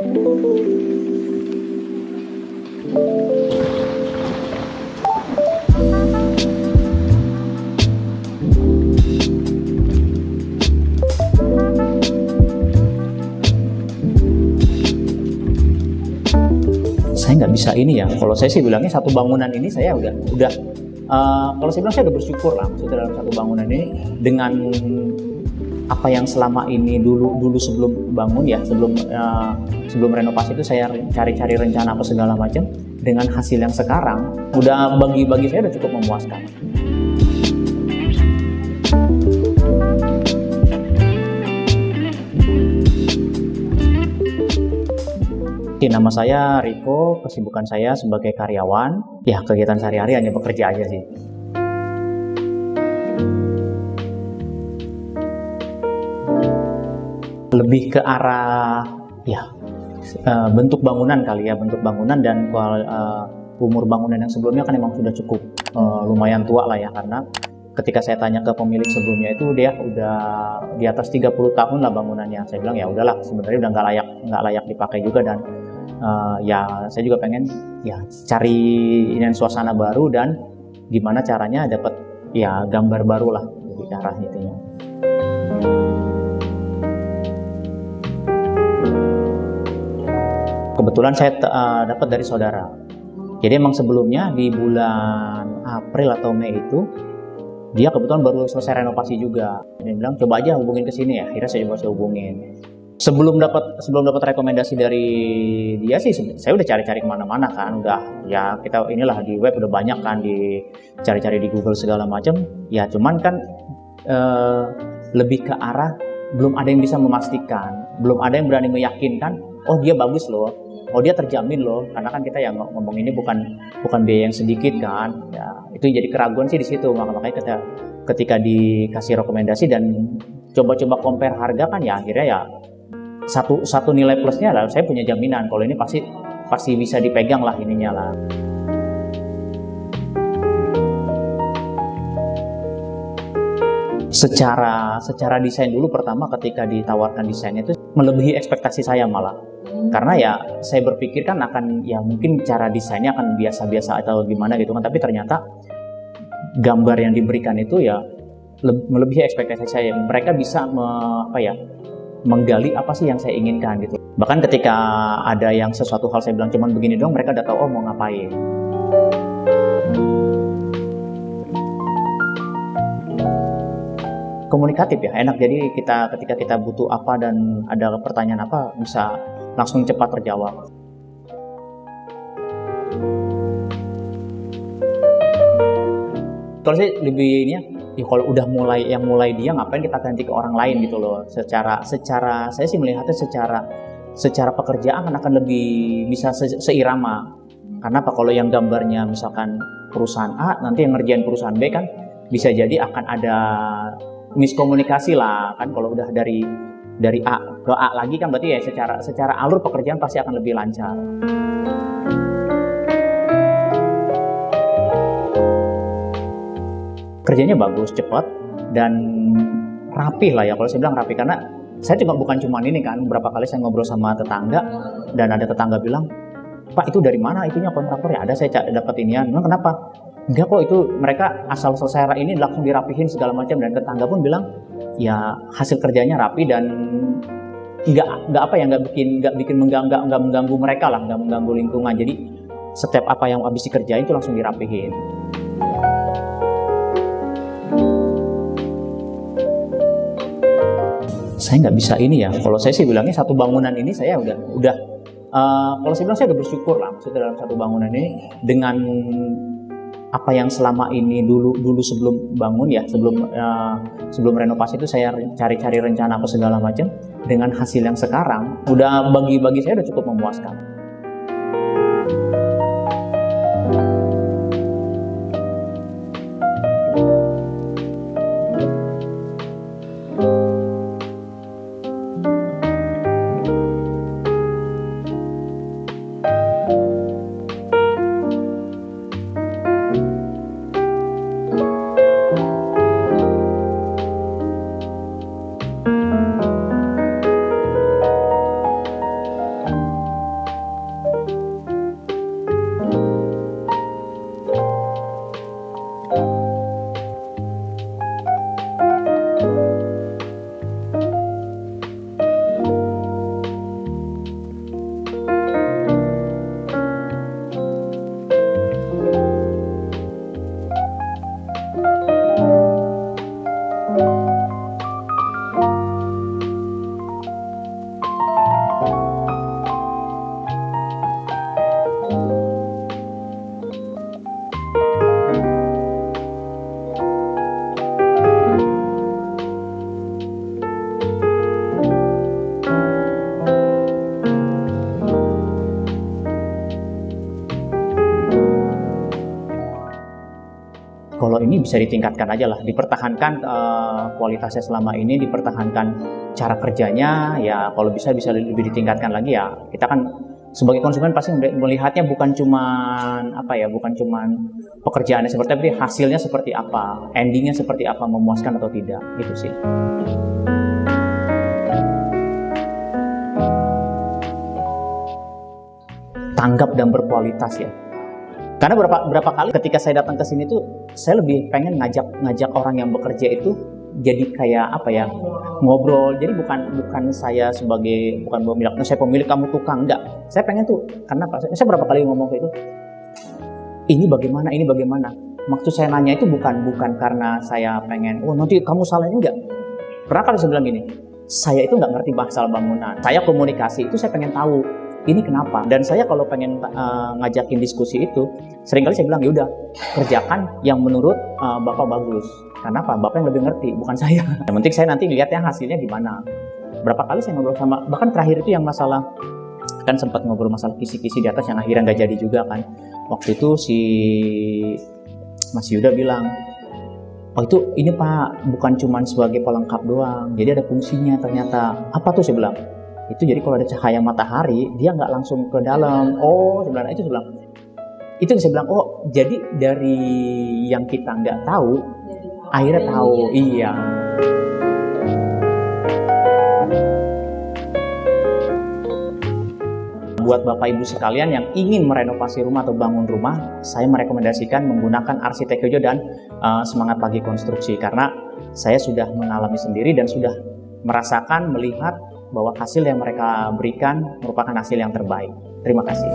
Saya nggak bisa ini ya. Kalau saya sih bilangnya satu bangunan ini saya udah kalau saya bilang saya udah bersyukur lah maksudnya dalam satu bangunan ini dengan apa yang selama ini dulu sebelum bangun ya, sebelum renovasi itu saya cari-cari rencana apa segala macam, dengan hasil yang sekarang udah bagi saya udah cukup memuaskan. Nama saya Riko, kesibukan saya sebagai karyawan, ya kegiatan sehari-hari hanya bekerja aja sih. Lebih ke arah ya bentuk bangunan kali ya, bentuk bangunan dan umur bangunan yang sebelumnya kan memang sudah cukup lumayan tua lah ya, karena ketika saya tanya ke pemilik sebelumnya itu dia udah di atas 30 tahun lah bangunannya. Saya bilang ya udahlah, sebenarnya udah nggak layak dipakai juga, dan ya saya juga pengen ya cari suasana baru dan gimana caranya dapat ya gambar baru lah lebih ke arah gitu ya. Kebetulan saya dapat dari saudara. Jadi emang sebelumnya di bulan April atau Mei itu dia kebetulan baru selesai renovasi juga. Dia bilang coba aja hubungin ke sini ya. Akhirnya saya hubungin. Sebelum dapat rekomendasi dari dia sih saya udah cari-cari kemana-mana kan, udah ya kita inilah di web udah banyak kan, cari-cari di Google segala macam ya, cuman kan lebih ke arah belum ada yang bisa memastikan, belum ada yang berani meyakinkan oh dia bagus loh, oh dia terjamin loh, karena kan kita yang ngomong ini bukan biaya yang sedikit kan ya, itu jadi keraguan sih di situ. Makanya ketika dikasih rekomendasi dan coba-coba compare harga kan ya akhirnya ya satu nilai plusnya adalah saya punya jaminan kalau ini pasti bisa dipegang lah ininya lah. Secara desain dulu pertama ketika ditawarkan desainnya itu melebihi ekspektasi saya malah, karena ya saya berpikir kan akan ya mungkin cara desainnya akan biasa-biasa atau gimana gitu kan, tapi ternyata gambar yang diberikan itu ya melebihi ekspektasi saya. Mereka bisa menggali apa sih yang saya inginkan gitu. Bahkan ketika ada yang sesuatu hal saya bilang cuman begini doang, mereka udah tahu oh mau ngapain. Komunikatif ya, enak. Jadi ketika kita butuh apa dan ada pertanyaan apa bisa langsung cepat terjawab. Kalau saya lebih ini ya kalau udah mulai dia ngapain kita ganti ke orang lain gitu loh. Secara saya sih melihatnya secara pekerjaan akan lebih bisa seirama. Karena apa, kalau yang gambarnya misalkan perusahaan A, nanti yang ngerjain perusahaan B kan bisa jadi akan ada miskomunikasi lah kan. Kalau udah dari A ke A lagi kan berarti ya secara alur pekerjaan pasti akan lebih lancar. Kerjanya bagus, cepat, dan rapih lah ya. Kalau saya bilang rapih karena saya juga bukan cuma ini kan, beberapa kali saya ngobrol sama tetangga dan ada tetangga bilang, Pak itu dari mana itunya kontraktor ya? Ada, saya dapat inian. Memang kenapa? Enggak kok, itu mereka asal selesai ini langsung dirapihin segala macam, dan tetangga pun bilang ya hasil kerjanya rapi dan nggak bikin mengganggu mereka lah, nggak mengganggu lingkungan. Jadi setiap apa yang habis dikerjain itu langsung dirapihin. Saya nggak bisa ini ya. Kalau saya sih bilangnya satu bangunan ini saya udah kalau saya bilang saya udah bersyukur lah maksudnya dalam satu bangunan ini dengan apa yang selama ini dulu sebelum bangun ya, sebelum renovasi itu saya cari-cari rencana apa segala macam, dengan hasil yang sekarang udah bagi saya udah cukup memuaskan. ini bisa ditingkatkan aja lah, dipertahankan kualitasnya selama ini, dipertahankan cara kerjanya, ya kalau bisa lebih ditingkatkan lagi ya. Kita kan sebagai konsumen pasti melihatnya bukan cuman bukan cuman pekerjaannya seperti apa, tapi hasilnya seperti apa, endingnya seperti apa, memuaskan atau tidak, gitu sih. Tanggap dan berkualitas ya. Karena berapa kali ketika saya datang ke sini tuh, saya lebih pengen ngajak orang yang bekerja itu jadi kayak ngobrol. Jadi bukan saya sebagai pemilik, kamu tukang, enggak. Saya pengen tuh, karena saya berapa kali ngomong kayak itu, ini bagaimana. Maksud saya nanya itu bukan karena saya pengen, nanti kamu salah, enggak. Pernah kali saya bilang gini, saya itu nggak ngerti masalah bangunan. Saya komunikasi itu saya pengen tahu ini kenapa. Dan saya kalau pengen ngajakin diskusi itu, seringkali saya bilang, yaudah kerjakan yang menurut Bapak bagus. Karena apa? Bapak yang lebih ngerti, bukan saya. Yang penting saya nanti lihatnya hasilnya gimana. Berapa kali saya ngobrol sama, bahkan terakhir itu yang masalah, kan sempat ngobrol masalah kisi-kisi di atas yang akhirnya nggak jadi juga kan. Waktu itu si Mas Yuda bilang, itu ini Pak, bukan cuma sebagai pelengkap doang, jadi ada fungsinya ternyata. Apa tuh saya bilang? Itu jadi kalau ada cahaya matahari, dia nggak langsung ke dalam. Sebenarnya itu saya bilang. Itu saya bilang, jadi dari yang kita nggak tahu, akhirnya tahu. Iya. Buat Bapak Ibu sekalian yang ingin merenovasi rumah atau bangun rumah, saya merekomendasikan menggunakan Arsitek Yojo dan Semangat Pagi Konstruksi, karena saya sudah mengalami sendiri dan sudah merasakan, melihat bahwa hasil yang mereka berikan merupakan hasil yang terbaik. Terima kasih.